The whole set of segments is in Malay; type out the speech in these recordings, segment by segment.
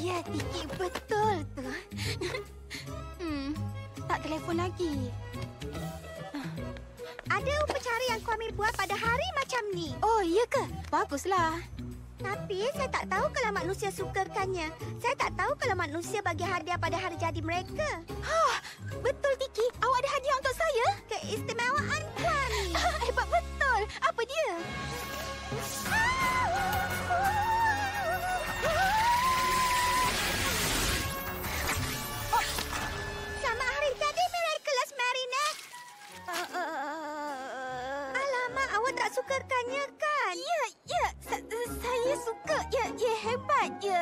Ya, Tiki, betul tu. Tak telefon lagi. Ada upacara yang Kuami buat pada hari macam ni. Oh, iya ke? Baguslah. Tapi saya tak tahu kalau manusia sukakannya. Saya tak tahu kalau manusia bagi hadiah pada hari jadi mereka. Betul, Tiki. Awak ada hadiah untuk saya? Keistimewaan Kuami. Hebat betul. Apa dia? Selamat hari jadi Miraculous Marinette. Alamak, awak tak sukakannya kan? Ya. Saya suka. Ya, hebat. Ya,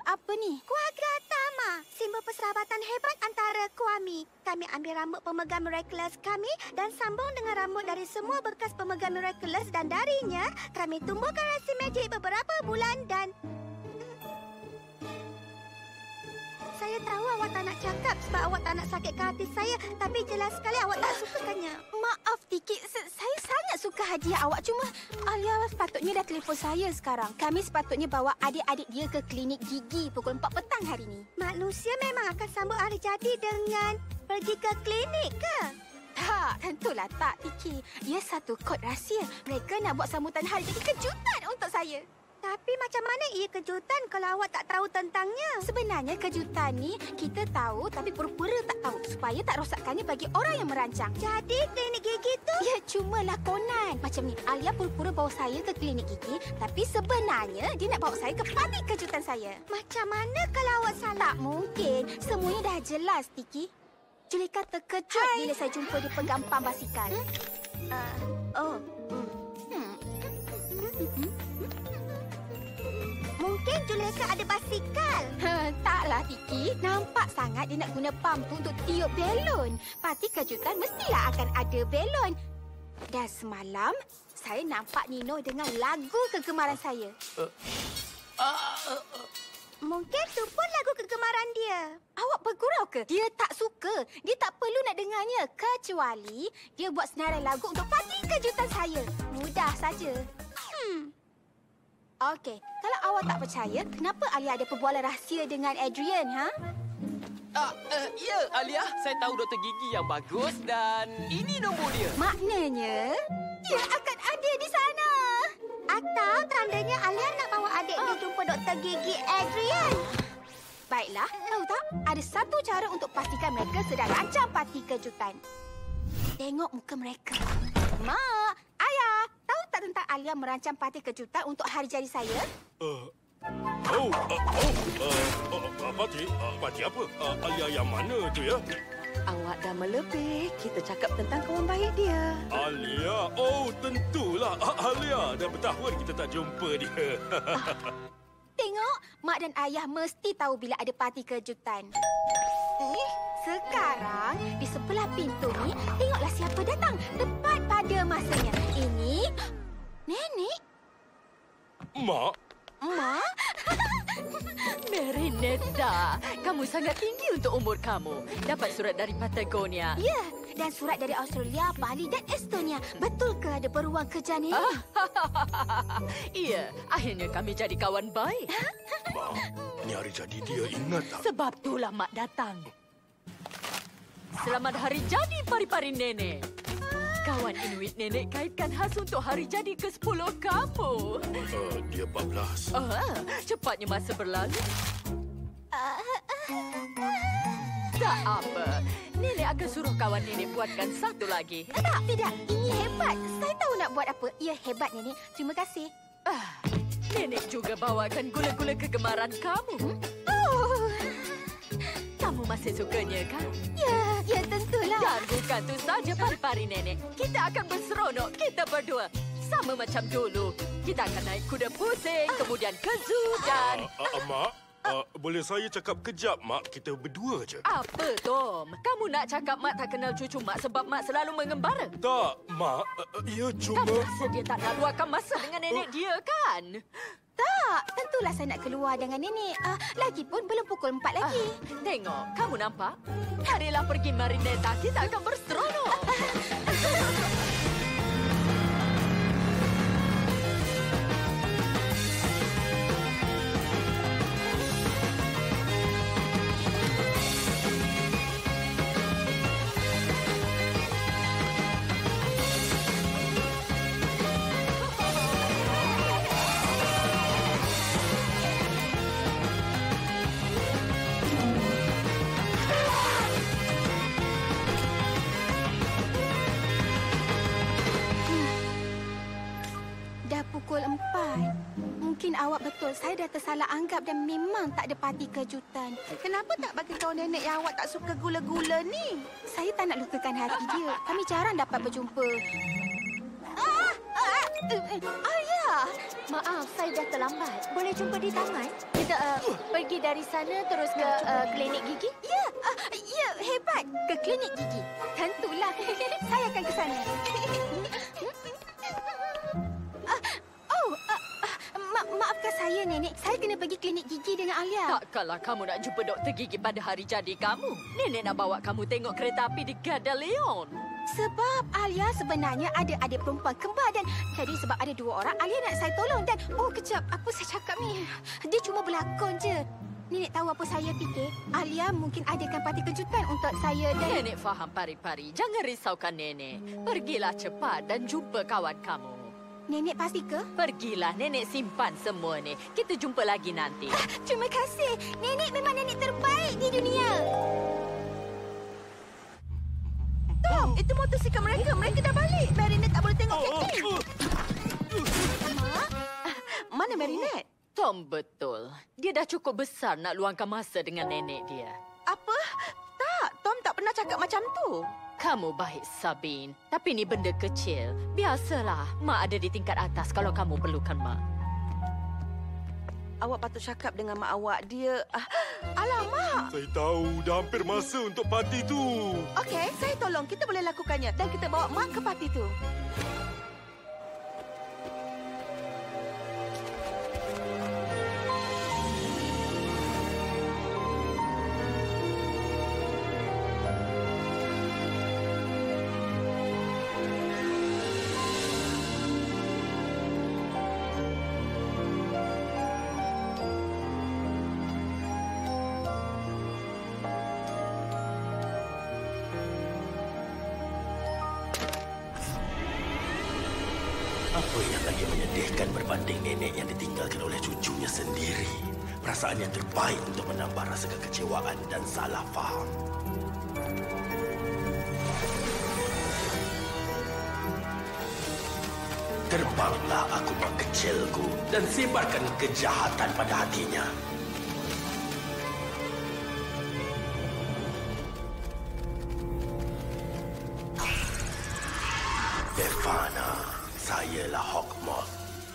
apa ni? Quadra Tama, simbol persahabatan hebat antara Kuami. Kami ambil rambut pemegang Miraculous kami dan sambung dengan rambut dari semua bekas pemegang Miraculous dan darinya kami tumbuhkan rasi magic beberapa bulan dan... Saya tahu awak tak nak cakap sebab awak tak nak sakitkan hati saya, tapi jelas sekali awak tak sukakannya. Maaf, Tiki. Saya sangat suka hadiah awak. Cuma Alia sepatutnya dah telefon saya sekarang. Kami sepatutnya bawa adik-adik dia ke klinik gigi pukul 4 petang hari ini. Manusia memang akan sambut hari jadi dengan pergi ke klinik ke? Tak, tentulah tak, Tiki. Ia satu kod rahsia. Mereka nak buat sambutan hari jadi kejutan untuk saya. Tapi macam mana ia kejutan kalau awak tak tahu tentangnya? Sebenarnya kejutan ni kita tahu tapi pura-pura tak tahu supaya tak rosakkannya bagi orang yang merancang. Jadi klinik gigi tu? Ya, cuma lakonan. Macam ni, Alia pura-pura bawa saya ke klinik gigi tapi sebenarnya dia nak bawa saya ke parti kejutan saya. Macam mana kalau awak salah? Tak mungkin. Semuanya dah jelas, Tiki. Julika terkejut bila saya jumpa dia pegang pam basikal. Mungkin Juleka ada basikal. Taklah, Tiki. Nampak sangat dia nak guna pam tu untuk tiup belon. Parti kejutan mestilah akan ada belon. Dan semalam, saya nampak Nino dengan lagu kegemaran saya. Mungkin tu pun lagu kegemaran dia. Awak bergurau ke? Dia tak suka. Dia tak perlu nak dengarnya. Kecuali dia buat senarai lagu untuk parti kejutan saya. Mudah saja. Okey, kalau awak tak percaya, kenapa Alia ada perbualan rahsia dengan Adrian, ha? Ya, Alia. Saya tahu doktor gigi yang bagus dan ini nombor dia. Maknanya, dia akan ada di sana. Atau tandanya Alia nak bawa adik dia jumpa doktor gigi Adrian. Baiklah, tahu tak? Ada satu cara untuk pastikan mereka sedang rancang parti kejutan. Tengok muka mereka. Mak, Ayah, tahu tak tentang Alia merancang parti kejutan untuk hari jadi saya? Parti apa? Alia yang mana tu ya? Awak dah melebih. Kita cakap tentang kawan baik dia. Alia? Oh, tentulah. Alia. Dah bertahun kita tak jumpa dia. Tengok, Mak dan Ayah mesti tahu bila ada parti kejutan. Sekarang, di sebelah pintu ni, tengoklah siapa datang. Tepat pada masanya. Ini... Nenek? Mak? Mak? Marinetta, kamu sangat tinggi untuk umur kamu. Dapat surat dari Patagonia. Ya, dan surat dari Australia, Bali dan Estonia. Betul ke ada peruang kerja ni? Iya, akhirnya kami jadi kawan baik. Mak, ni hari jadi dia, ingat tak? Sebab itulah Mak datang. Selamat hari jadi pari-pari nenek. Kawan Inuit nenek kaitkan khas untuk hari jadi ke-10 kamu. Dia 14. Cepatnya masa berlalu. Tak apa. Nenek akan suruh kawan nenek buatkan satu lagi. Tidak. Ini hebat. Saya tahu nak buat apa. Ya, hebat, Nenek. Terima kasih. Nenek juga bawakan gula-gula kegemaran kamu. Kamu masih sukanya, kan? Ya, tentulah. Dan bukan tu saja pari-pari nenek. Kita akan berseronok, kita berdua. Sama macam dulu. Kita akan naik kuda pusing, kemudian ke zoo dan... Mak, boleh saya cakap kejap, Mak? Kita berdua je. Apa, Tom? Kamu nak cakap Mak tak kenal cucu Mak sebab Mak selalu mengembara? Tak, Mak. Ia cuma... Kamu rasa dia tak nak luarkan masa dengan nenek dia, kan? Tak, tentulah saya nak keluar dengan Nenek. Lagipun belum pukul 4 lagi. Tengok, kamu nampak? Marilah pergi Marinetta, kita akan berseronok. Dah pukul 4. Mungkin awak betul. Saya dah tersalah anggap dan memang tak ada parti kejutan. Kenapa tak bagi tahu nenek yang awak tak suka gula-gula ni? Saya tak nak lukakan hati dia. Kami jarang dapat berjumpa. Ayah! Maaf, saya dah terlambat. Boleh jumpa di taman? Kita pergi dari sana terus ke klinik gigi? Ya, hebat. Ke klinik gigi. Tentulah. Saya akan ke sana. Maafkan saya, Nenek. Saya kena pergi klinik gigi dengan Alia. Takkanlah kamu nak jumpa doktor gigi pada hari jadi kamu. Nenek nak bawa kamu tengok kereta api di Gadalion. Sebab Alia sebenarnya ada adik perempuan kembar dan jadi sebab ada 2 orang, Alia nak saya tolong dan... Oh, kejap. Apa saya cakap ni? Dia cuma berlakon je. Nenek tahu apa saya fikir? Alia mungkin adakan parti kejutan untuk saya dan... Nenek faham, Pari-Pari. Jangan risaukan Nenek. Pergilah cepat dan jumpa kawan kamu. Nenek pasti ke? Pergilah, Nenek simpan semua ni. Kita jumpa lagi nanti. Terima kasih. Nenek memang nenek terbaik di dunia. Tom, itu motosikal mereka. Mereka dah balik. Marinette tak boleh tengok Kathleen. Mak? Mana Marinette? Tom betul. Dia dah cukup besar nak luangkan masa dengan nenek dia. Apa? Tak, Tom tak pernah cakap macam tu. Kamu baik, Sabine. Tapi ni benda kecil. Biasalah. Mak ada di tingkat atas kalau kamu perlukan Mak. Awak patut cakap dengan mak awak. Dia... Alamak! Saya tahu dah hampir masa untuk parti tu. Okey, saya tolong. Kita boleh lakukannya. Dan kita bawa Mak ke parti tu. Apa yang lagi menyedihkan berbanding nenek yang ditinggalkan oleh cucunya sendiri? Perasaan yang terbaik untuk menambah rasa kekecewaan dan salah faham. Terbanglah aku mak kecilku dan sebarkan kejahatan pada hatinya. Befana, sayalah Hawkmoth.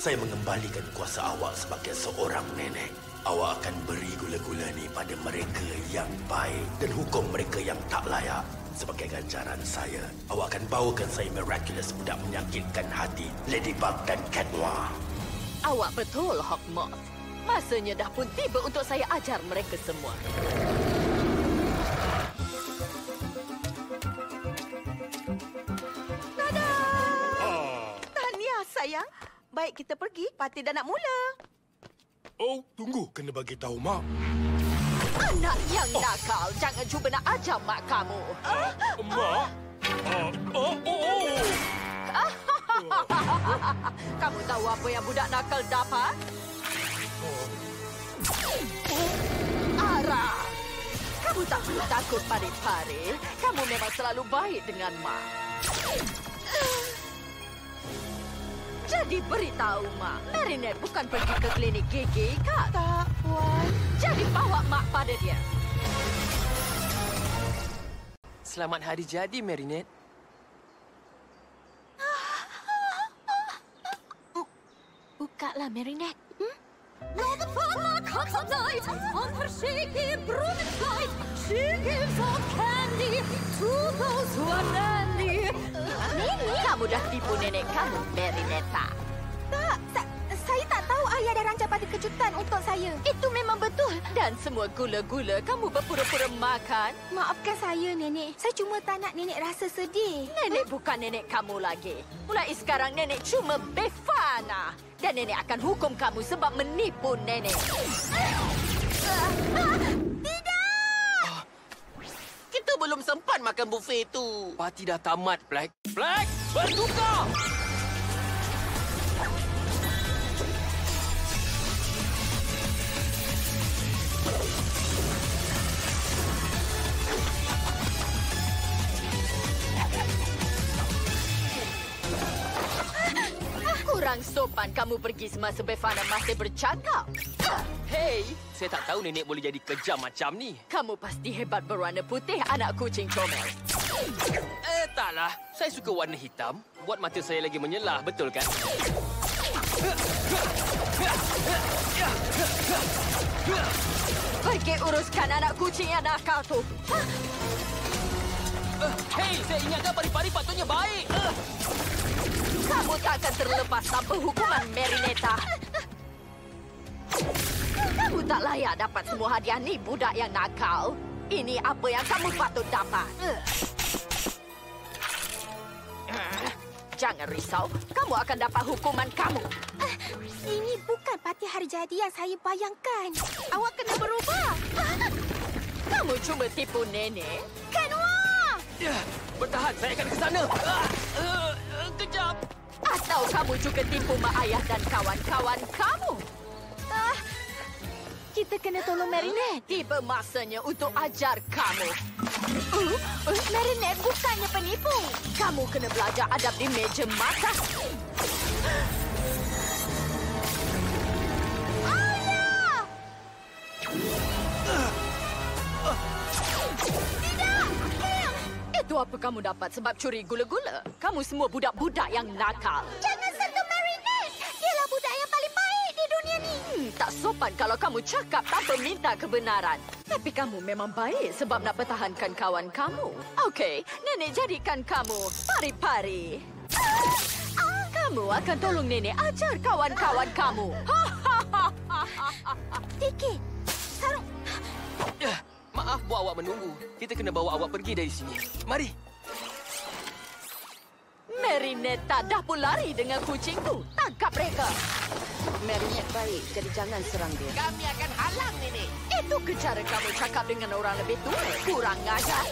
Saya mengembalikan kuasa awak sebagai seorang nenek. Awak akan beri gula-gula ni pada mereka yang baik dan hukum mereka yang tak layak. Sebagai ganjaran saya, awak akan bawakan saya miraculous budak menyakitkan hati, Ladybug dan Cat Noir. Awak betul, Hawkmoth. Masanya dah pun tiba untuk saya ajar mereka semua. Tahniah, sayang. Baik, kita pergi. Parti dah nak mula. Oh, tunggu. Kena bagi tahu Mak. Anak yang nakal. Jangan cuba nak ajar mak kamu. Mak? Kamu tahu apa yang budak nakal dapat? Arah. Kamu tak perlu takut, Pari-Pari. Kamu memang selalu baik dengan Mak. Jadi beritahu Mak, Marinette bukan pergi ke klinik gigi, kan? Tak, Puan. Jadi bawa Mak pada dia. Selamat hari jadi, Marinette. Bukalah, Marinette. Not upon my cocktail night, on her shaky brooming flight, she gives out candy to those who are dandy. Nenek, kamu dah tipu nenek kamu, Marinette. Tak, saya tak tahu Alia dah rancang parti kejutan untuk saya. Itu memang betul. Dan semua gula-gula kamu berpura-pura makan. Maafkan saya, Nenek. Saya cuma tak nak Nenek rasa sedih. Nenek bukan nenek kamu lagi. Mulai sekarang nenek cuma Befana. Dan nenek akan hukum kamu sebab menipu nenek. Kita belum sempat makan buffet tu. Parti dah tamat, Black. Black, bertukar! Kurang sopan kamu pergi semasa Befana masih bercakap. Hei, saya tak tahu nenek boleh jadi kejam macam ni. Kamu pasti hebat berwarna putih, anak kucing comel. Taklah. Saya suka warna hitam. Buat mata saya lagi menyelah, betul kan? Pergi uruskan anak kucing yang nakal tu. Hei, saya ingatkan pari-pari patutnya baik. Kamu tak akan terlepas tanpa hukuman, Marinetta. Kamu tak layak dapat semua hadiah ni, budak yang nakal. Ini apa yang kamu patut dapat. Jangan risau, kamu akan dapat hukuman kamu. Ini bukan parti hari jadi yang saya bayangkan. Awak kena berubah. Kamu cuma tipu nenek. Kenwa! Bertahan, saya akan ke sana. Kejap. Atau kamu juga tipu mak ayah dan kawan-kawan kamu. Kita kena tolong Marinette. Tiba masanya untuk ajar kamu. Marinette bukannya penipu. Kamu kena belajar adab di meja makan. Ayah! Itu apa kamu dapat sebab curi gula-gula? Kamu semua budak-budak yang nakal. Jangan sentuh Marinette. Dialah budak yang paling baik di dunia ni. Tak sopan kalau kamu cakap tanpa minta kebenaran. Tapi kamu memang baik sebab nak pertahankan kawan kamu. Okey, nenek jadikan kamu pari-pari. Kamu akan tolong nenek ajar kawan-kawan kamu. Tiki, sarung. Maaf buat awak menunggu. Kita kena bawa awak pergi dari sini. Mari. Marinetta dah pun lari dengan kucing tu. Tangkap mereka. Marinette baik, jadi jangan serang dia. Kami akan halang nenek. Itu ke cara kamu cakap dengan orang lebih tua? Kurang ajar.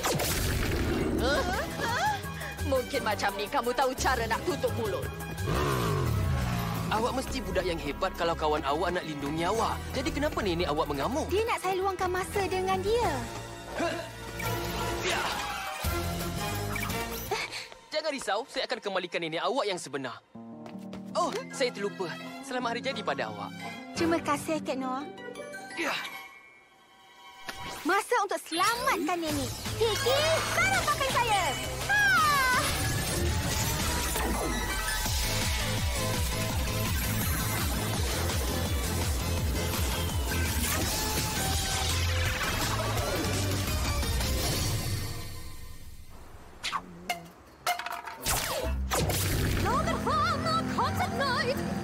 Mungkin macam ni kamu tahu cara nak tutup mulut. Awak mesti budak yang hebat kalau kawan awak nak lindungi awak. Jadi kenapa nenek awak mengamuk? Dia nak saya luangkan masa dengan dia. Jangan risau, saya akan kembalikan nenek awak yang sebenar. Oh, saya terlupa. Selamat hari jadi pada awak. Terima kasih, Kak Noah. Masa untuk selamatkan nenek. Tiki, sarang pakai saya.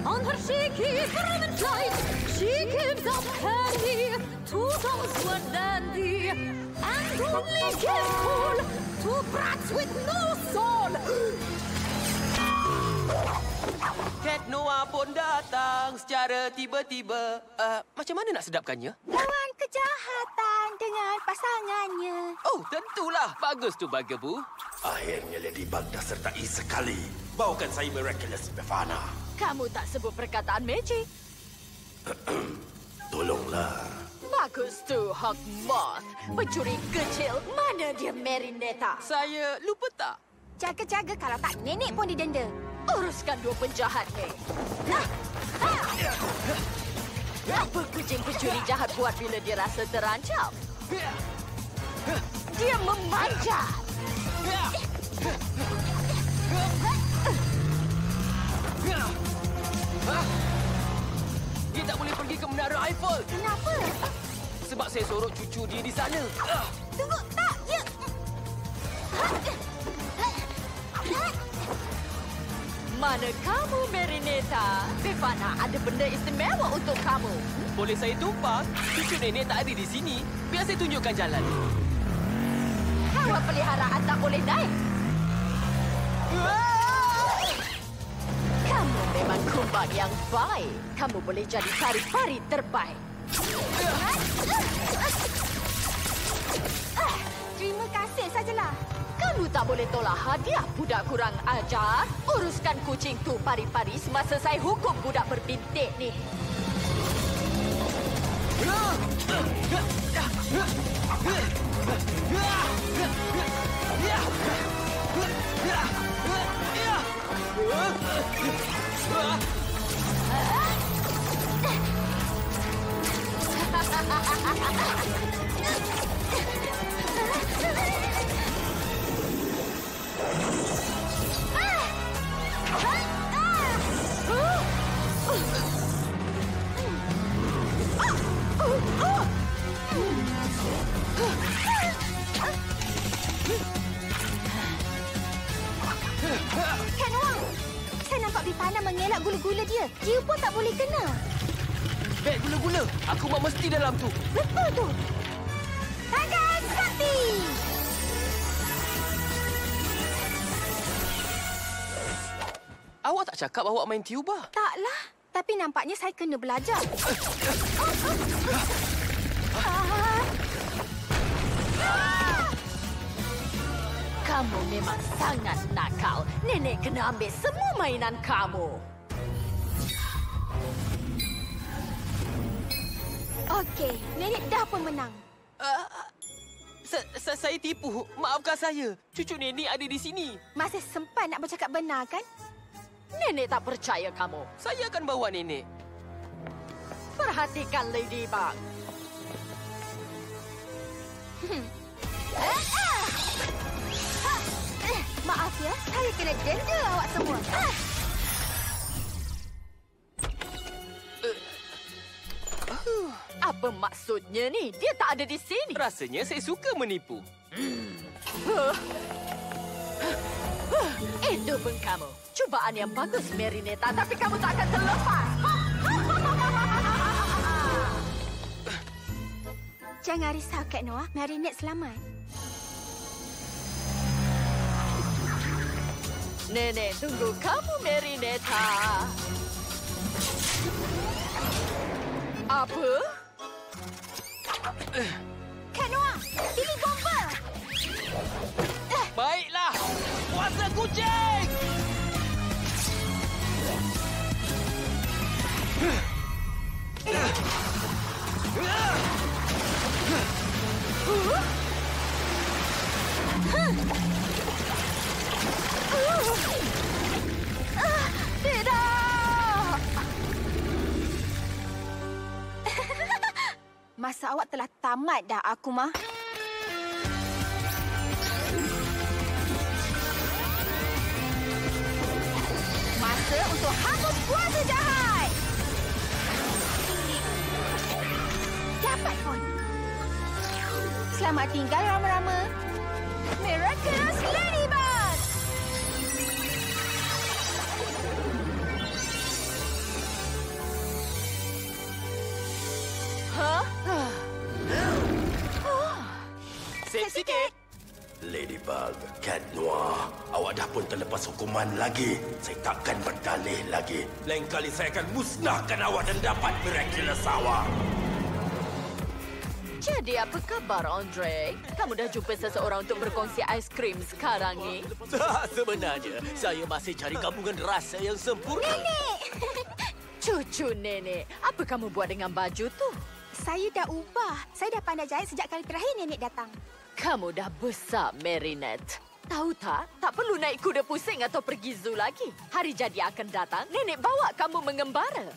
On her shaky garment flight, she gives up candy to those who are dandy, and only gives cool to brats with no soul. Cat Noah pun datang secara tiba-tiba. Macam mana nak sedapkannya? Lawan kejahatan dengan pasangannya. Oh, tentulah. Bagus tu, Bugaboo. Akhirnya Ladybug dah sertai sekali. Bawakan saya Miraculous Befana. Kamu tak sebut perkataan magic. Tolonglah. Bagus tu, Hawk Moth. Pencuri kecil. Mana dia Marinetta? Saya lupa tak? Jaga-jaga kalau tak nenek pun didenda. Uruskan dua penjahat ni. Apa kucing pencuri jahat buat bila dia rasa terancam? Dia memanjat. Dia tak boleh pergi ke Menara Eiffel. Kenapa? Sebab saya sorok cucu dia di sana. Tunggu, tak. Ya. Mana kamu, Marinetta? Befana ada benda istimewa untuk kamu. Boleh saya tumpang? Cucu nenek tak ada di sini. Biar saya tunjukkan jalan. Kawan peliharaan tak boleh naik. Kamu memang kumbang yang baik. Kamu boleh jadi pari-pari terbaik. Terima kasih sajalah. Kamu tak boleh tolak hadiah, budak kurang ajar. Uruskan kucing tu pari-pari semasa saya hukum budak berbintik ni. Ya! Kat Noah, saya nampak Bifana mengelak gula-gula dia. Dia pun tak boleh kena. Beg gula-gula. Aku mak mesti dalam tu. Betul tu. Tangan sakti. Awak tak cakap awak main tiuba. Taklah. Tapi nampaknya saya kena belajar. Kamu memang sangat nakal. Nenek kena ambil semua mainan kamu. Okey, nenek dah pun menang. Saya tipu. Maafkan saya. Cucu nenek ada di sini. Masih sempat nak bercakap benar kan? Nenek tak percaya kamu. Saya akan bawa nenek. Perhatikan Ladybug. Maaf ya, saya kena denda awak semua. Apa maksudnya ni? Dia tak ada di sini. Rasanya saya suka menipu. Itu pun kamu. Cubaan yang bagus, Marinetta. Tapi kamu tak akan terlepas. Jangan risau, Kak Noah. Marinette selamat. Nenek tunggu kamu, Marinetta. Apa? Kak Noah, pilih bomba. Baiklah. Kuasa kucing! Tidak! Masa awak telah tamat dah, Akuma. Masa untuk hapus kuasa jahat! Dapat pun. Selamat tinggal, Rama-Rama. Miraculous Ladybug! Hah? Sip sikit. Ladybug, Cat Noir, awak dah pun terlepas hukuman lagi. Saya takkan berdalih lagi. Lain kali saya akan musnahkan awak dan dapat miraculous awak. Jadi apa khabar, Andre? Kamu dah jumpa seseorang untuk berkongsi aiskrim sekarang ni? Sebenarnya, saya masih cari gabungan rasa yang sempurna. Cucu nenek, apa kamu buat dengan baju tu? Saya dah ubah. Saya dah pandai jahit sejak kali terakhir nenek datang. Kamu dah besar, Marinette. Tahu tak, tak perlu naik kuda pusing atau pergi zoo lagi. Hari jadi akan datang, nenek bawa kamu mengembara.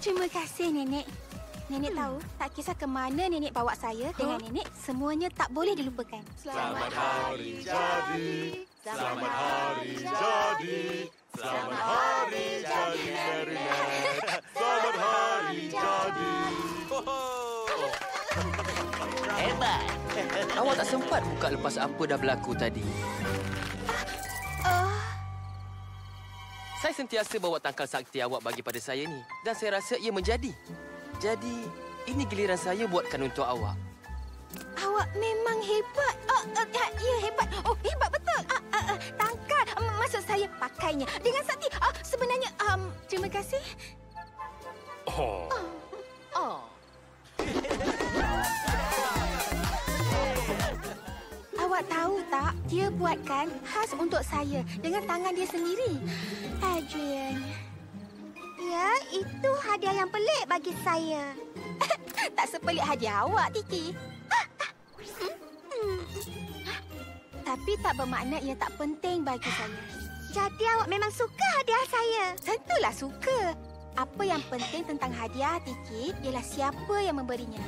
Terima kasih, Nenek. Nenek tahu, tak kisah ke mana nenek bawa saya dengan nenek, semuanya tak boleh dilupakan. Selamat hari jadi. Selamat hari jadi. Selamat hari jadi, Marinette. Selamat hari jadi. Hebat. Awak tak sempat buka lepas apa dah berlaku tadi. Saya sentiasa bawa tangkal sakti awak bagi pada saya ni. Dan saya rasa ia menjadi. Jadi, ini giliran saya buatkan untuk awak. Awak memang hebat. Ya, hebat. Oh, hebat betul. Tangkal. Maksud saya pakainya dengan sakti. Sebenarnya, terima kasih. Oh. Oh. Awak tahu tak, dia buatkan khas untuk saya dengan tangan dia sendiri. Adrian. Ya, itu hadiah yang pelik bagi saya. Tak sepelik hadiah awak, Tiki. Tapi tak bermakna ia tak penting bagi saya. Jadi awak memang suka hadiah saya. Tentulah suka. Apa yang penting tentang hadiah, Tiki, ialah siapa yang memberinya.